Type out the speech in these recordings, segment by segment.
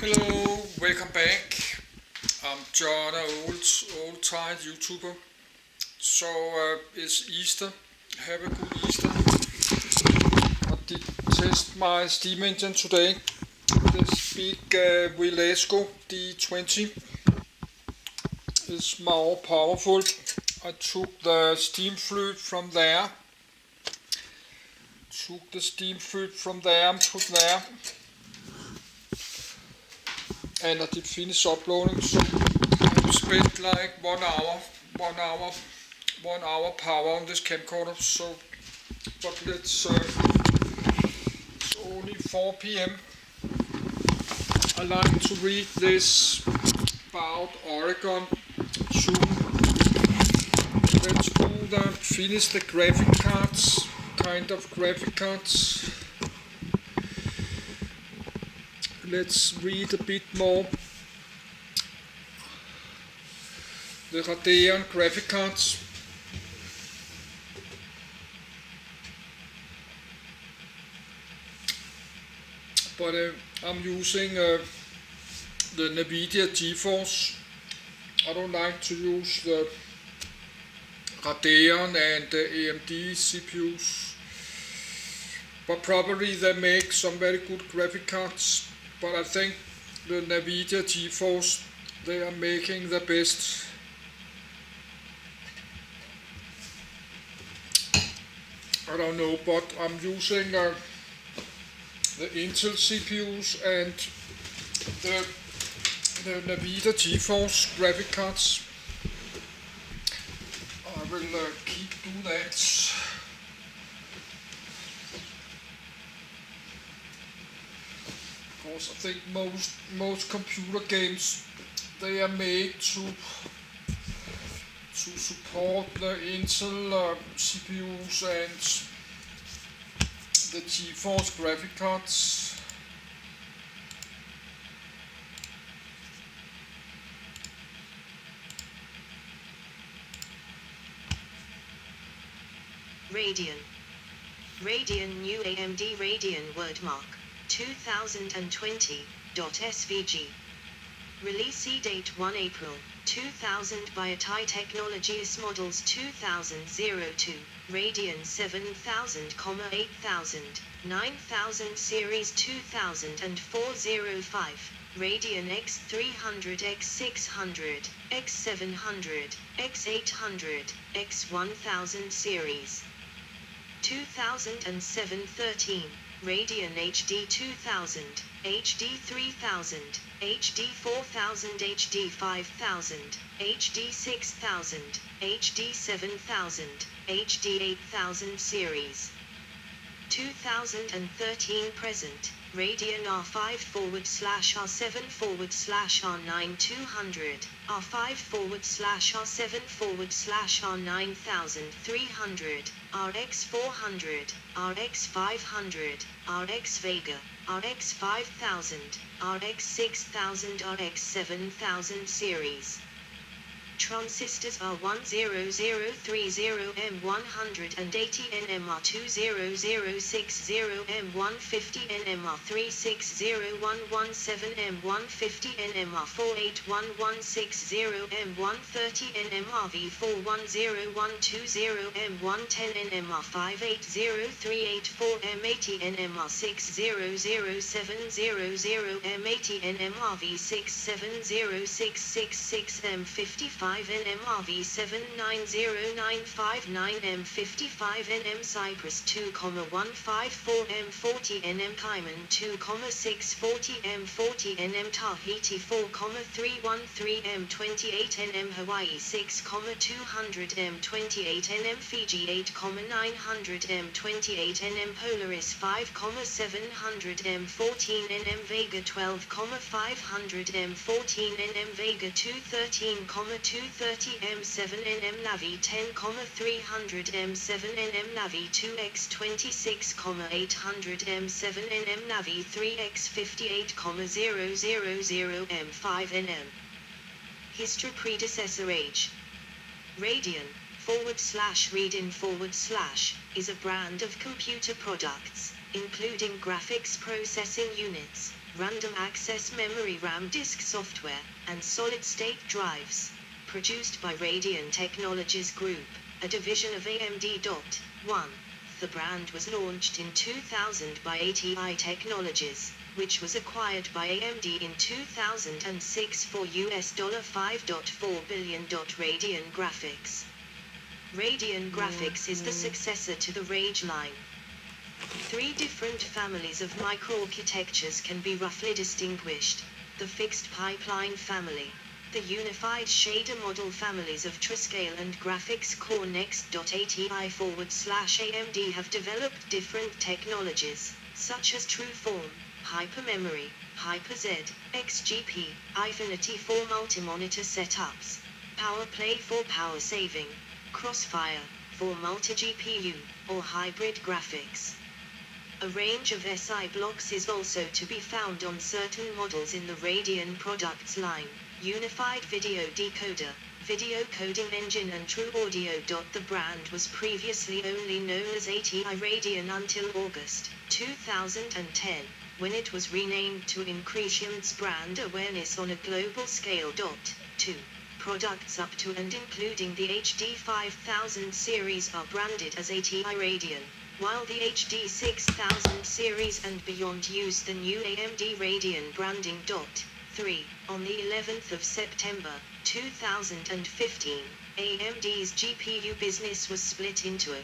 Hello, welcome back. I'm John, an old-tired YouTuber. So it's Easter. Have a good Easter. I did test my Steam engine today. This big Vilesco D20 is more powerful. I took the steam fluid from there. And put there. And I did finish uploading, so I spent like 1 hour power on this camcorder. So, but it's only 4 p.m. I like to read this about Oregon soon. Let's finish the graphic cards, Let's read a bit more. The Radeon graphic cards. But I'm using the NVIDIA GeForce. I don't like to use the Radeon and the AMD CPUs. But probably they make some very good graphic cards. But I think the NVIDIA GeForce, they are making the best. I don't know, but I'm using the Intel CPUs and the NVIDIA GeForce graphic cards. I will keep doing that. Because I think most computer games, they are made to support the Intel CPUs and the GeForce graphic cards. Radeon new AMD Radeon wordmark 2020.svg. Release date 1 April 2000 by Atai Technologies models 2002, Radeon 7000, 8000, 9000 series 2004-05, Radeon X300, X600, X700, X800, X1000 series. 2007-13, Radeon HD 2000, HD 3000, HD 4000, HD 5000, HD 6000, HD 7000, HD 8000 series. 2013 present, Radeon R5/R7/R9 200, R5/R7/R9300, RX 400, RX 500, RX Vega, RX 5000, RX 6000, RX 7000 series. Transistors R100/80nm200/170M150nm48110M130nm5803840M80nm5600700M80nm5 NM79095nM55nM Cypress 2,154M40nM Cayman 2,640M40nM Tahiti 4,313M28nM Hawaii 6,200M28nM Fiji 8,900M28nM Polaris 5,700M14nM Vega 12,500M14nM Vega 213,230M7nM Navi 10,300M7nM Navi 2x26,800M7nM Navi 3x58,000M5nM. History predecessor age. Radeon /Radeon/ is a brand of computer products. including graphics processing units, random access memory RAM disk software, and solid-state drives. Produced by Radeon Technologies Group, a division of AMD. 1. The brand was launched in 2000 by ATI Technologies, which was acquired by AMD in 2006 for $5.4 billion. Radeon Graphics. Radeon Graphics is the successor to the Rage line. 3 different families of microarchitectures can be roughly distinguished: the fixed pipeline family, the unified shader model families of Triscale and Graphics Core. Next.ATI/AMD have developed different technologies, such as TrueForm, Hypermemory, Hyper-Z, XGP, Eyefinity for multi-monitor setups, PowerPlay for power saving, Crossfire for multi-GPU or hybrid graphics. A range of SI blocks is also to be found on certain models in the Radeon products line: Unified Video Decoder, Video Coding Engine and True Audio. The brand was previously only known as ATI Radeon until August 2010, when it was renamed to increase its brand awareness on a global scale. 2. Products up to and including the HD 5000 series are branded as ATI Radeon, while the HD 6000 series and beyond use the new AMD Radeon branding. 3. On the 11th of September 2015, AMD's GPU business was split into a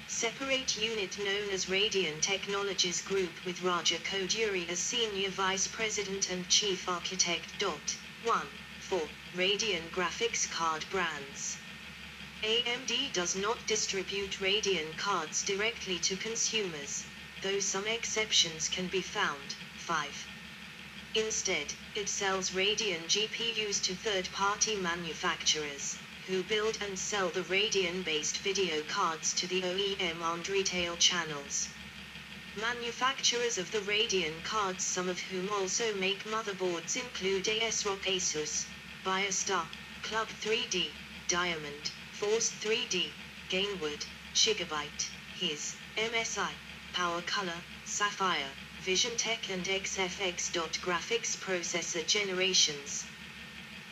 separate unit known as Radeon Technologies Group, with Raja Koduri as Senior Vice President and Chief Architect. 1. 4. Radeon Graphics Card Brands. AMD does not distribute Radeon cards directly to consumers, though some exceptions can be found. 5. Instead, it sells Radeon GPUs to third-party manufacturers, who build and sell the Radeon-based video cards to the OEM and retail channels. Manufacturers of the Radeon cards, some of whom also make motherboards, include ASRock, Asus, Biostar, Club 3D, Diamond, Force 3D, Gainwood, Gigabyte, His, MSI, Power Color, Sapphire, VisionTech and XFX. Graphics processor generations.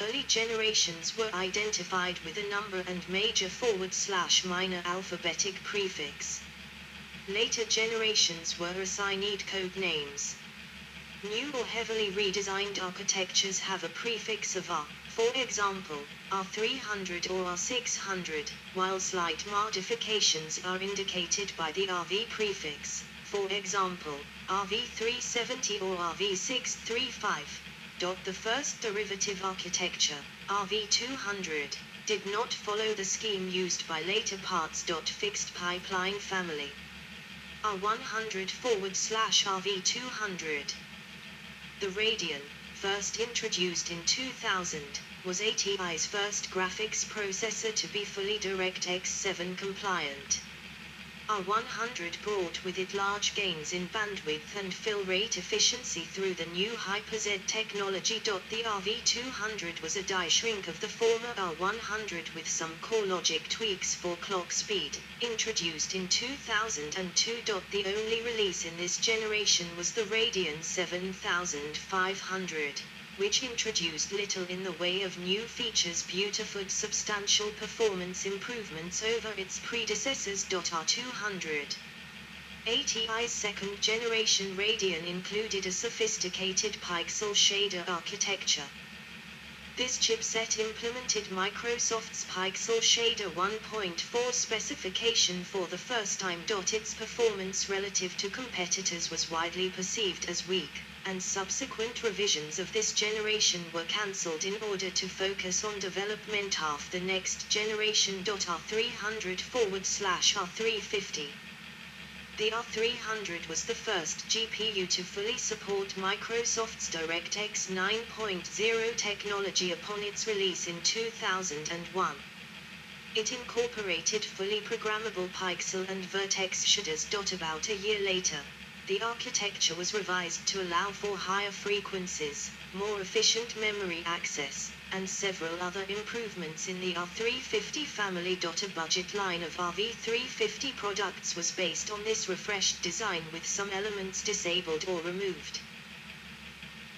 Early generations were identified with a number and major / minor alphabetic prefix. Later generations were assigned code names. New or heavily redesigned architectures have a prefix of R, for example, R300 or R600, while slight modifications are indicated by the RV prefix, for example, RV370 or RV635. The first derivative architecture, RV200, did not follow the scheme used by later parts. Fixed pipeline family. R100 / RV200. The Radeon, first introduced in 2000, was ATI's first graphics processor to be fully DirectX 7 compliant. R100 brought with it large gains in bandwidth and fill rate efficiency through the new Hyper-Z technology. The RV200 was a die shrink of the former R100 with some core logic tweaks for clock speed, introduced in 2002. The only release in this generation was the Radeon 7500, which introduced little in the way of new features but substantial performance improvements over its predecessors. R200. ATI's second-generation Radeon included a sophisticated pixel shader architecture. This chipset implemented Microsoft's Pixel Shader 1.4 specification for the first time. Its performance relative to competitors was widely perceived as weak, and subsequent revisions of this generation were cancelled in order to focus on development of the next generation. R300 / R350. The R300 was the first GPU to fully support Microsoft's DirectX 9.0 technology upon its release in 2001. It incorporated fully programmable pixel and vertex shaders. About a year later, The architecture was revised to allow for higher frequencies, more efficient memory access, and several other improvements in the R350 family. A budget line of RV350 products was based on this refreshed design with some elements disabled or removed.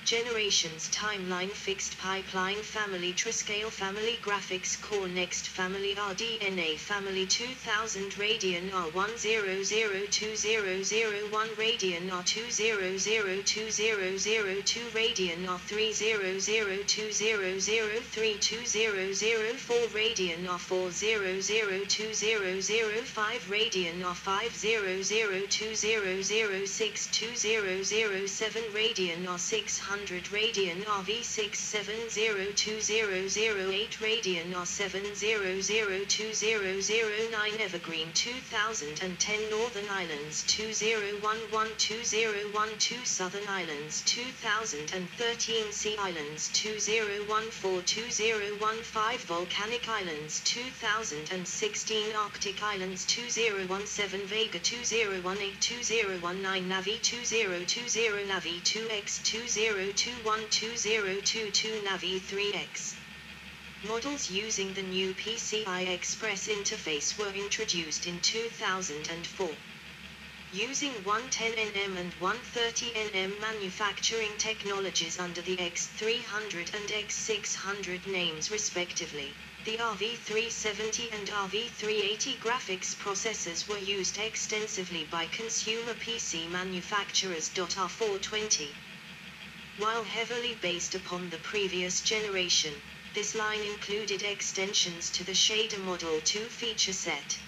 Generations timeline fixed pipeline family Triscale family graphics core next family RDNA family 2000 Radeon R10020001 Radeon R20020002 Radeon R300200320004 Radeon R40020005 Radeon R500200620007 Radeon R600 Radeon RV67020008 Radeon R70020009 Evergreen 2010 Northern Islands 20112012 Southern Islands 2013 Sea Islands 20142015 Volcanic Islands 2016 Arctic Islands 2017 Vega 2018 2019 Navi 2020 Navi 2X 2021-2022 Navi 3X. Models using the new PCI Express interface were introduced in 2004. Using 110nm and 130nm manufacturing technologies under the X300 and X600 names respectively, the RV370 and RV380 graphics processors were used extensively by consumer PC manufacturers. R420. While heavily based upon the previous generation, this line included extensions to the Shader Model 2 feature set.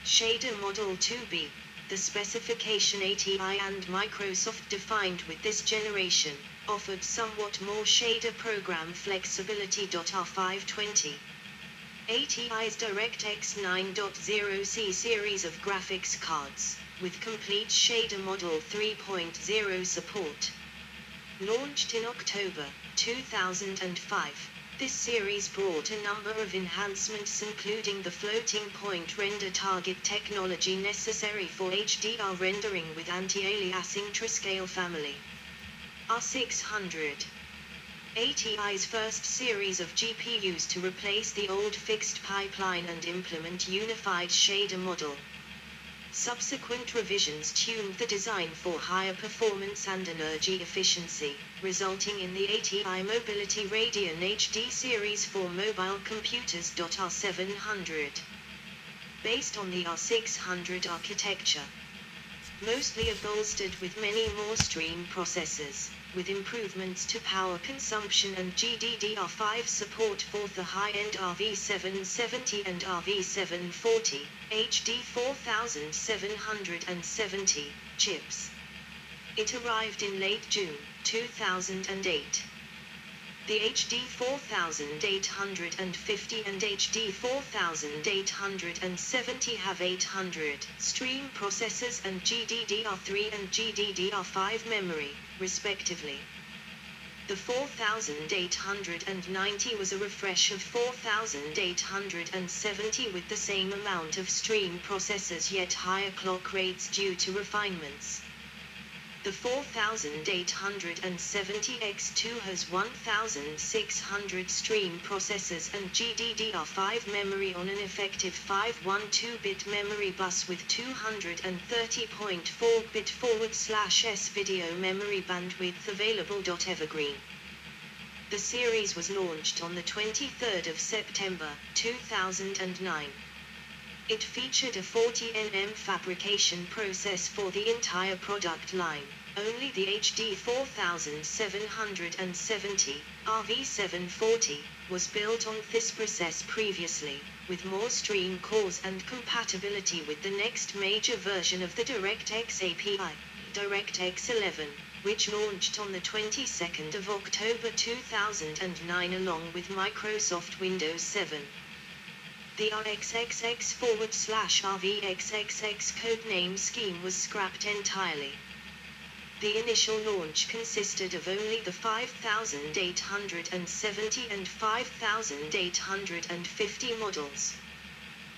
Shader Model 2B, the specification ATI and Microsoft defined with this generation, offered somewhat more shader program flexibility. R520. ATI's DirectX 9.0C series of graphics cards, with complete Shader Model 3.0 support. Launched in October 2005, this series brought a number of enhancements including the floating point render target technology necessary for HDR rendering with anti-aliasing Triscale family. R600. ATI's first series of GPUs to replace the old fixed pipeline and implement unified shader model. Subsequent revisions tuned the design for higher performance and energy efficiency, resulting in the ATI Mobility Radeon HD series for mobile computers. R700. Based on the R600 architecture, mostly bolstered with many more stream processors, with improvements to power consumption and GDDR5 support for the high-end RV770 and RV740, HD 4770 chips. It arrived in late June 2008. The HD 4850 and HD 4870 have 800 stream processors and GDDR3 and GDDR5 memory, respectively. The 4890 was a refresh of 4870 with the same amount of stream processors yet higher clock rates due to refinements. The 4870X2 has 1600 stream processors and GDDR5 memory on an effective 512-bit memory bus with 230.4-bit/S video memory bandwidth available. Evergreen. The series was launched on the 23rd of September 2009. It featured a 40nm fabrication process for the entire product line. Only the HD 4770 RV740 was built on this process previously, with more stream cores and compatibility with the next major version of the DirectX API, DirectX 11, which launched on the 22nd of October 2009 along with Microsoft Windows 7. The RxXX/RVXXX codename scheme was scrapped entirely. The initial launch consisted of only the 5870 and 5850 models.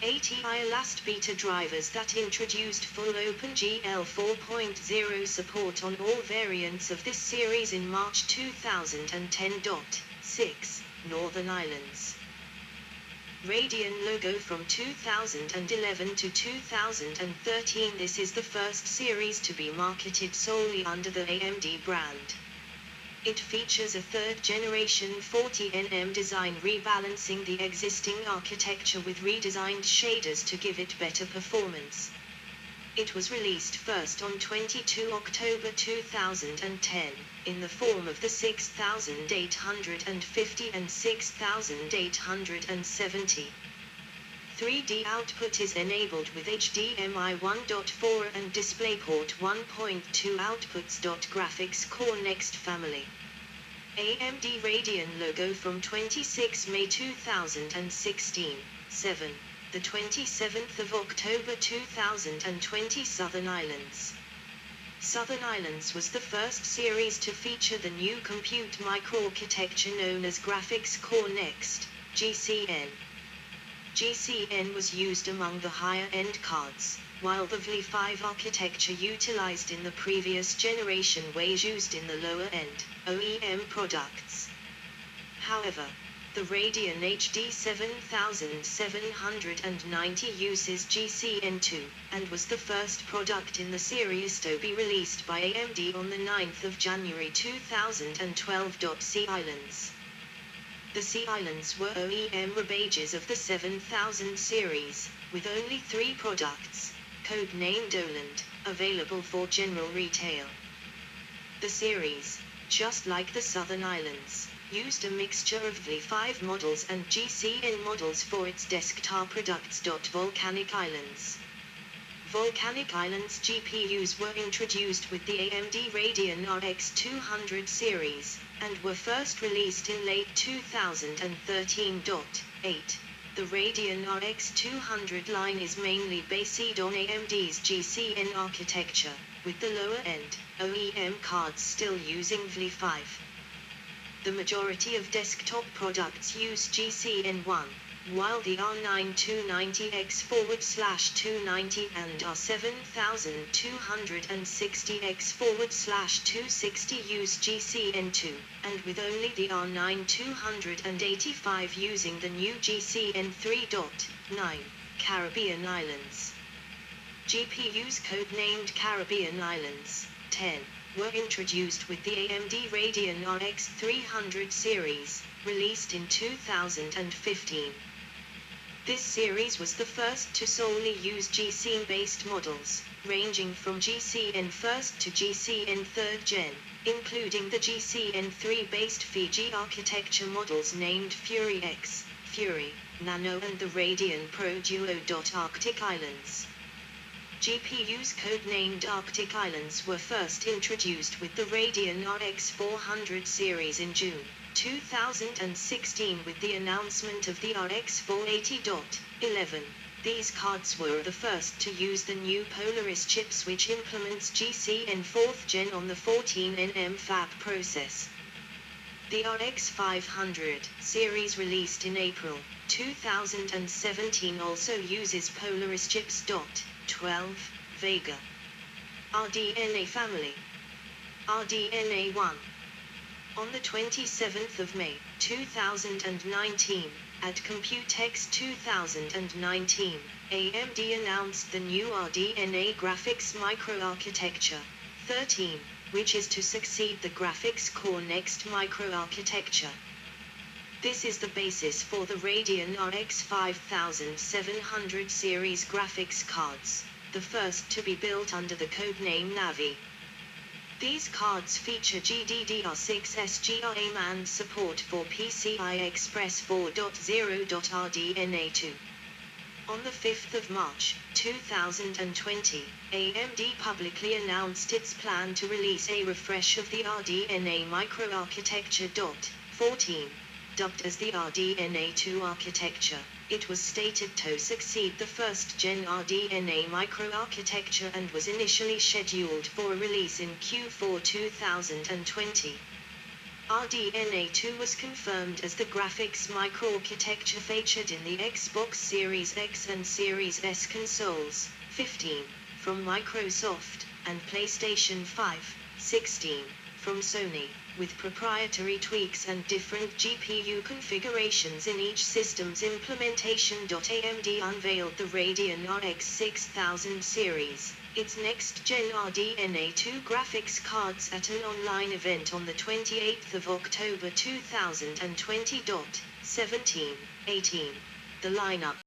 ATI last beta drivers that introduced full OpenGL 4.0 support on all variants of this series in March 2010.6, Northern Islands. Radeon logo from 2011 to 2013. This is the first series to be marketed solely under the AMD brand. It features a third-generation 40nm design rebalancing the existing architecture with redesigned shaders to give it better performance. It was released first on 22 October 2010, in the form of the 6850 and 6870. 3D output is enabled with HDMI 1.4 and DisplayPort 1.2 outputs. Graphics Core Next Family. AMD Radeon logo from 26 May 2016, 7. The 27th of October 2020. Southern Islands. Southern Islands was the first series to feature the new compute microarchitecture known as Graphics Core Next, GCN. GCN was used among the higher-end cards, while the VLI-5 architecture utilized in the previous generation was used in the lower-end, OEM products. However, the Radeon HD 7790 uses GCN2, and was the first product in the series to be released by AMD on the 9th of January 2012. Sea Islands. The Sea Islands were OEM rebages of the 7000 series, with only 3 products, codenamed Oland, available for general retail. The series, just like the Southern Islands, used a mixture of VLI-5 models and GCN models for its desktop products. Volcanic Islands. Volcanic Islands GPUs were introduced with the AMD Radeon RX 200 series, and were first released in late 2013. 8. The Radeon RX 200 line is mainly based on AMD's GCN architecture, with the lower-end, OEM cards still using VLI-5. The majority of desktop products use GCN1, while the R9290X/290 and R7260X/260 use GCN2, and with only the R9285 using the new GCN3.9. Caribbean Islands. GPUs codenamed Caribbean Islands, 10, were introduced with the AMD Radeon RX 300 series, released in 2015. This series was the first to solely use GCN-based models, ranging from GCN 1st to GCN 3rd Gen, including the GCN3-based Fiji architecture models named Fury X, Fury, Nano and the Radeon Pro Duo. Arctic Islands. GPUs codenamed Arctic Islands were first introduced with the Radeon RX 400 series in June 2016 with the announcement of the RX 480.11. These cards were the first to use the new Polaris chips, which implements GCN 4th Gen on the 14nm fab process. The RX 500 series released in April 2017 also uses Polaris chips. 12. Vega. RDNA family. RDNA 1. On the 27th of May, 2019, at Computex 2019, AMD announced the new RDNA graphics microarchitecture 13, which is to succeed the Graphics Core Next microarchitecture. This is the basis for the Radeon RX 5700 series graphics cards, the first to be built under the codename Navi. These cards feature GDDR6 SGRAM and support for PCI Express 4.0. RDNA2. On the 5th of March, 2020, AMD publicly announced its plan to release a refresh of the RDNA microarchitecture. 14. Dubbed as the RDNA2 architecture, it was stated to succeed the first-gen RDNA microarchitecture and was initially scheduled for a release in Q4 2020. RDNA 2 was confirmed as the graphics microarchitecture featured in the Xbox Series X and Series S consoles, 15, from Microsoft, and PlayStation 5, 16, from Sony, with proprietary tweaks and different GPU configurations in each system's implementation. AMD unveiled the Radeon RX 6000 series, its next-gen RDNA 2 graphics cards at an online event on the 28th of October 2020. 17, 18. The lineup